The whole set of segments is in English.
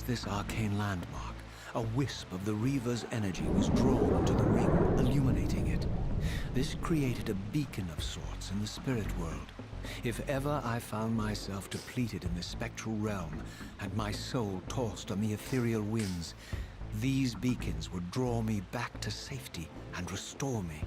past this arcane landmark, a wisp of the Reaver's energy was drawn into the ring, illuminating it. This created a beacon of sorts in the spirit world. If ever I found myself depleted in the spectral realm, and my soul tossed on the ethereal winds, these beacons would draw me back to safety and restore me.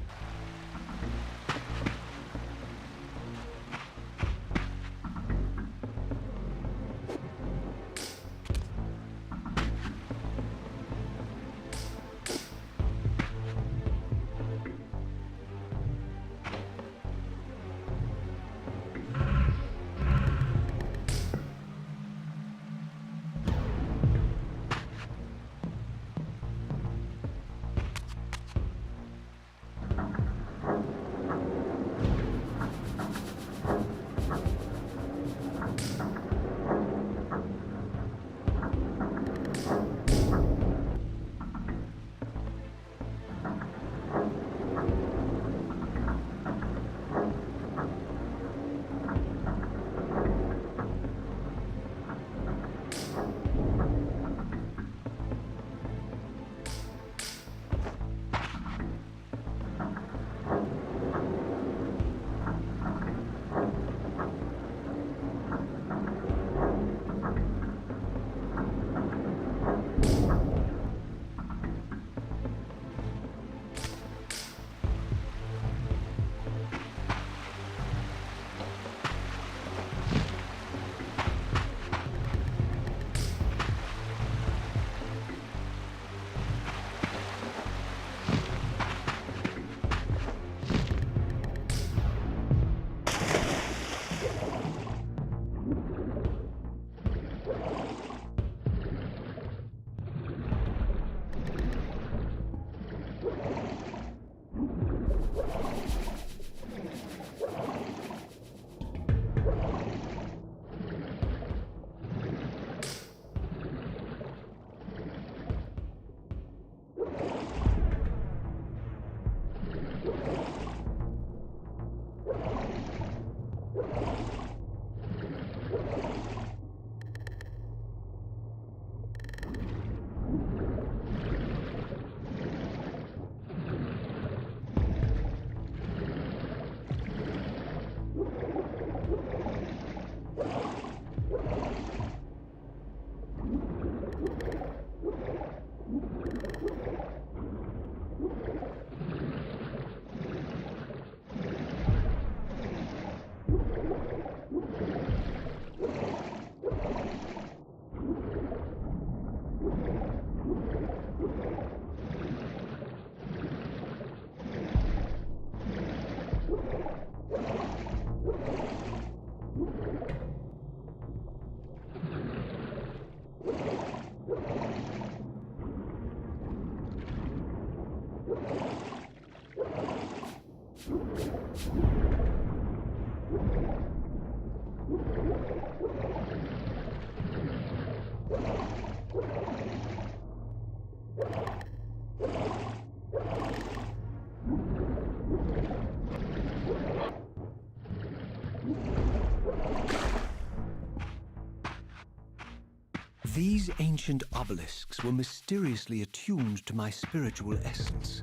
These ancient obelisks were mysteriously attuned to my spiritual essence.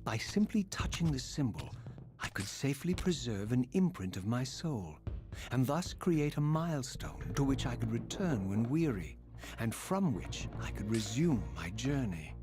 By simply touching the symbol, I could safely preserve an imprint of my soul, and thus create a milestone to which I could return when weary, and from which I could resume my journey.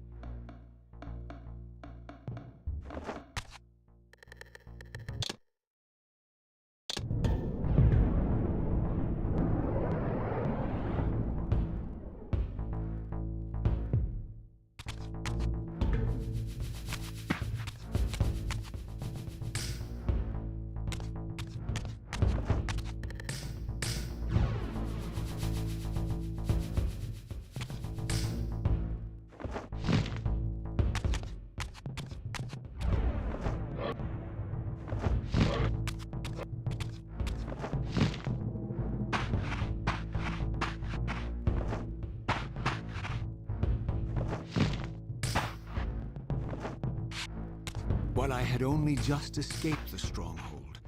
While I had only just escaped the stronghold,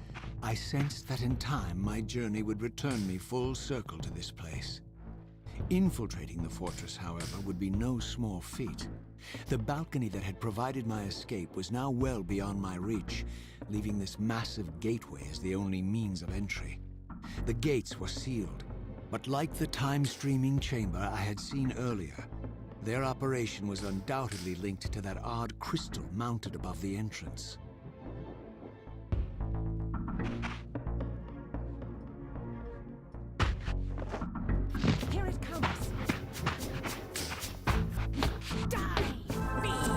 I sensed that in time my journey would return me full circle to this place. Infiltrating the fortress, however, would be no small feat. The balcony that had provided my escape was now well beyond my reach, leaving this massive gateway as the only means of entry. The gates were sealed, but like the time-streaming chamber I had seen earlier, their operation was undoubtedly linked to that odd crystal mounted above the entrance. Here it comes! Die! Feed!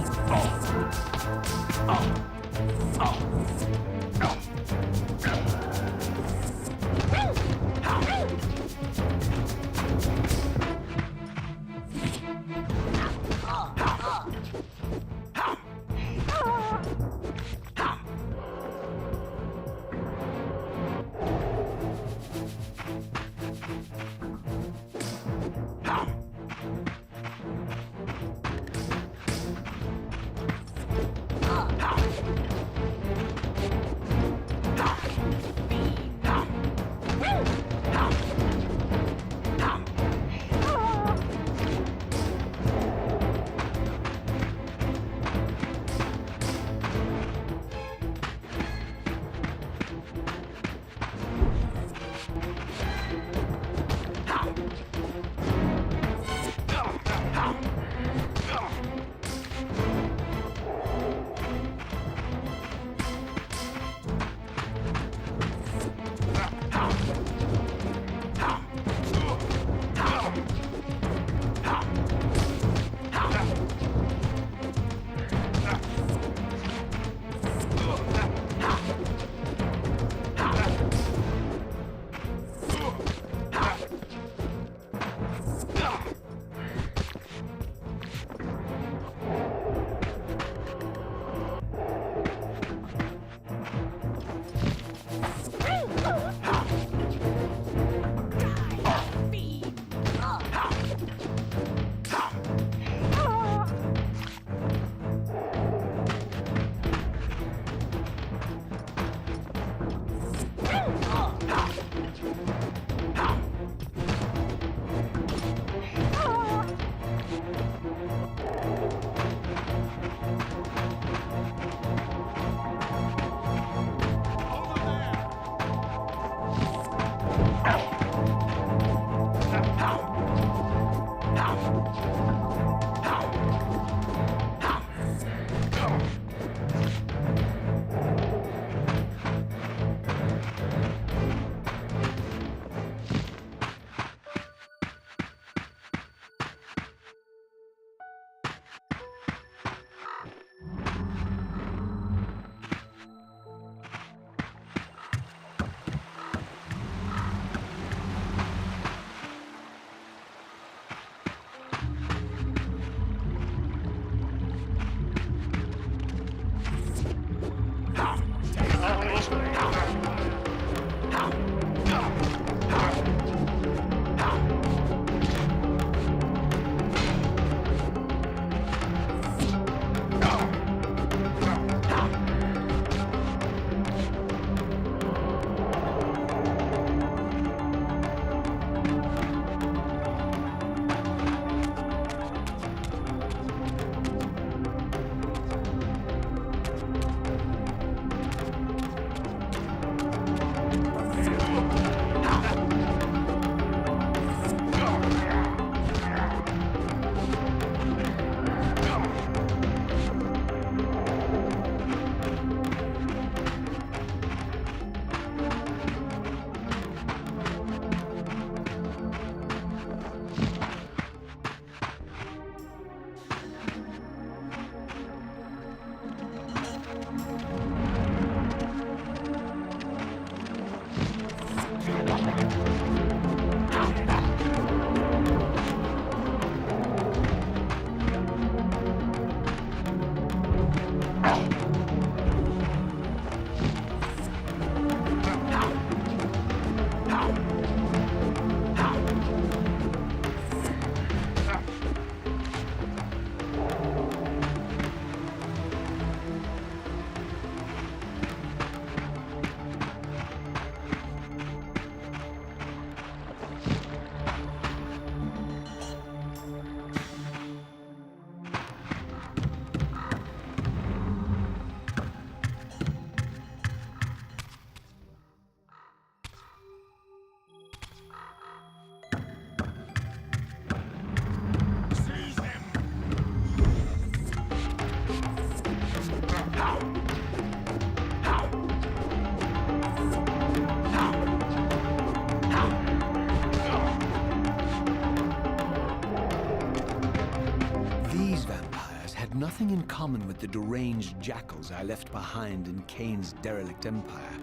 nothing in common with the deranged jackals I left behind in Kain's derelict empire.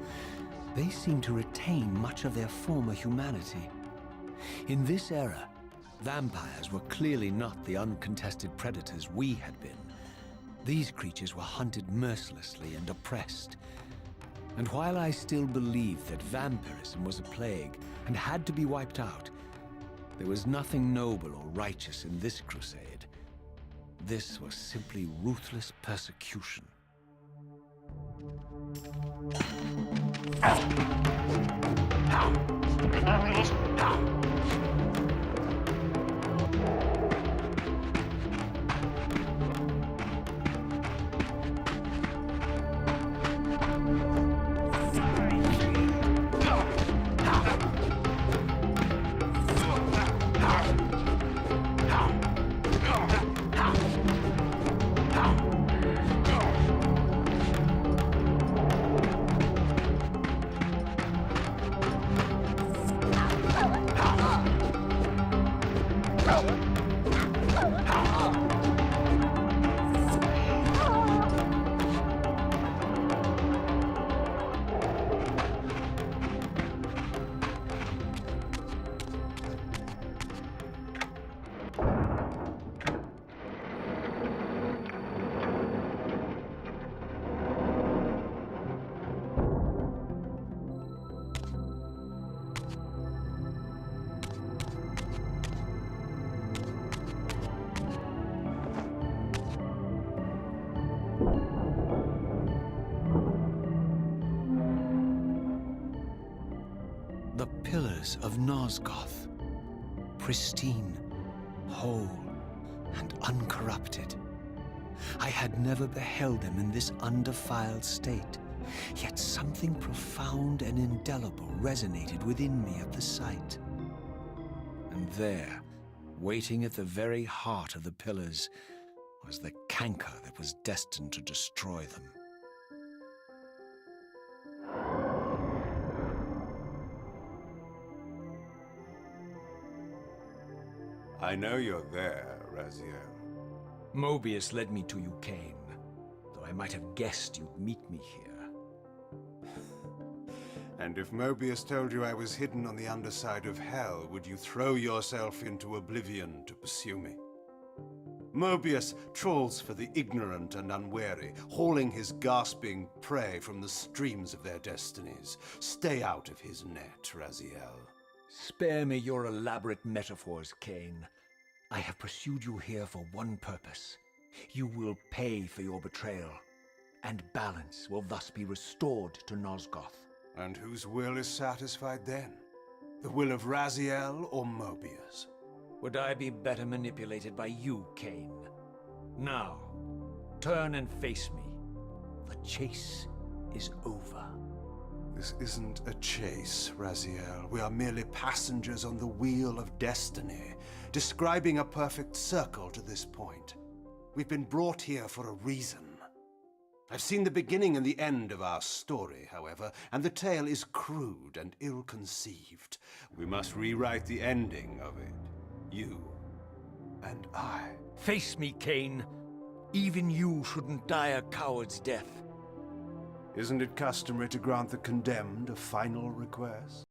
They seem to retain much of their former humanity. In this era, vampires were clearly not the uncontested predators we had been. These creatures were hunted mercilessly and oppressed. And while I still believed that vampirism was a plague and had to be wiped out, there was nothing noble or righteous in this crusade. This was simply ruthless persecution. The pillars of Nosgoth, pristine, whole, and uncorrupted. I had never beheld them in this undefiled state, yet something profound and indelible resonated within me at the sight. And there, waiting at the very heart of the pillars, was the canker that was destined to destroy them. I know you're there, Raziel. Mobius led me to you, Kain, though I might have guessed you'd meet me here. And if Mobius told you I was hidden on the underside of hell, would you throw yourself into oblivion to pursue me? Mobius trawls for the ignorant and unwary, hauling his gasping prey from the streams of their destinies. Stay out of his net, Raziel. Spare me your elaborate metaphors, Kain. I have pursued you here for one purpose. You will pay for your betrayal, and balance will thus be restored to Nosgoth. And whose will is satisfied then? The will of Raziel or Mobius? Would I be better manipulated by you, Kain? Now, turn and face me. The chase is over. This isn't a chase, Raziel. We are merely passengers on the wheel of destiny, describing a perfect circle to this point. We've been brought here for a reason. I've seen the beginning and the end of our story, however, and the tale is crude and ill-conceived. We must rewrite the ending of it. You and I. Face me, Kain. Even you shouldn't die a coward's death. Isn't it customary to grant the condemned a final request?